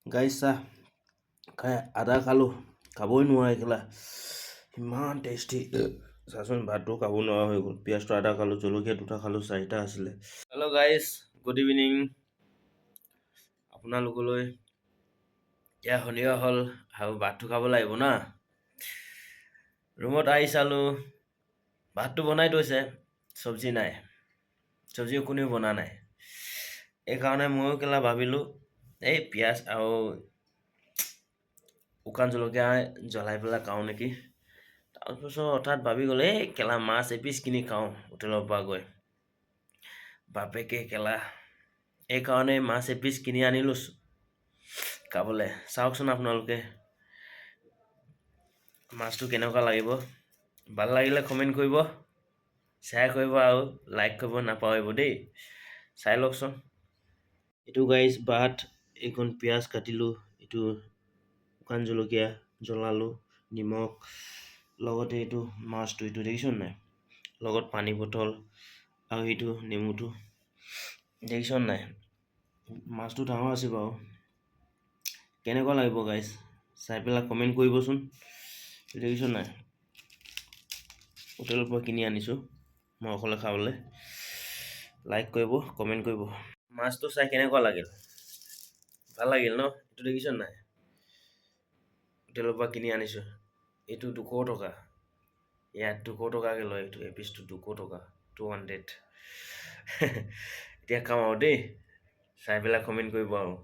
গাইছ চাহ খাই আদা খালোঁ, খাবই নোৱাৰে কেলা ইমান টেষ্টি। চাচোন ভাতটো খাব নোৱাৰা হৈ গ'ল। পিঁয়াজটো আদা খালোঁ, জলকীয়া দুটা খালোঁ, 4টা আছিলে। হেল্ল' গাইছ, গুড ইভিনিং। আপোনালোকলৈ এতিয়া সন্ধিয়া হ'ল আৰু ভাতটো খাব লাগিব না। ৰুমত আহি চালোঁ ভাতটো বনাই থৈছে, চব্জি নাই, চব্জি কোনেও বনা নাই। এইকাৰণে ময়ো কেলা ভাবিলোঁ এই পিঁয়াজ আৰু শুকান জলকীয়া জ্বলাই পেলাই খাওঁ নেকি। তাৰপিছত হঠাৎ ভাবি গ'ল এই কেলা মাছ এপিচ কিনি খাওঁ হোটেলৰ পৰা গৈ। বাপেকে কেলা এইকাৰণে মাছ এপিচ কিনি আনিলোঁ খাবলৈ। চাওকচোন আপোনালোকে মাছটো কেনেকুৱা লাগিব। ভাল লাগিলে কমেণ্ট কৰিব, শ্বেয়াৰ কৰিব আৰু লাইক কৰিব নাপাহৰিব দেই। চাই লওকচোন। এইটো গাইছ ভাত, এইখন পিঁয়াজ কাটিলোঁ, এইটো শুকান জলকীয়া জ্বলালোঁ, নিমখ, লগতে এইটো মাছটো এইটো দেখিছ নাই, লগত পানী বটল আৰু এইটো নেমুটো দেখিছ নাই। মাছটো ডাঙৰ আছে বাৰু। কেনেকুৱা লাগিব গাইছ, চাই পেলাই কমেণ্ট কৰিবচোন। দেখিছ নাই, হোটেলৰ পৰা কিনি আনিছোঁ মই অকলে খাবলৈ। লাইক কৰিব, কমেণ্ট কৰিব। মাছটো চাই কেনেকুৱা লাগিল, ভাল লাগিল ন। এইটো দেখিছ নাই, হোটেলৰ পৰা কিনি আনিছোঁ। এইটো 200 টকা, ইয়াত 200 টকাকৈ লয়। এইটো এপিচটো 200 টকা, 200। এতিয়া খাওঁ আৰু দেই, চাই পেলাই কমেণ্ট কৰিব আৰু।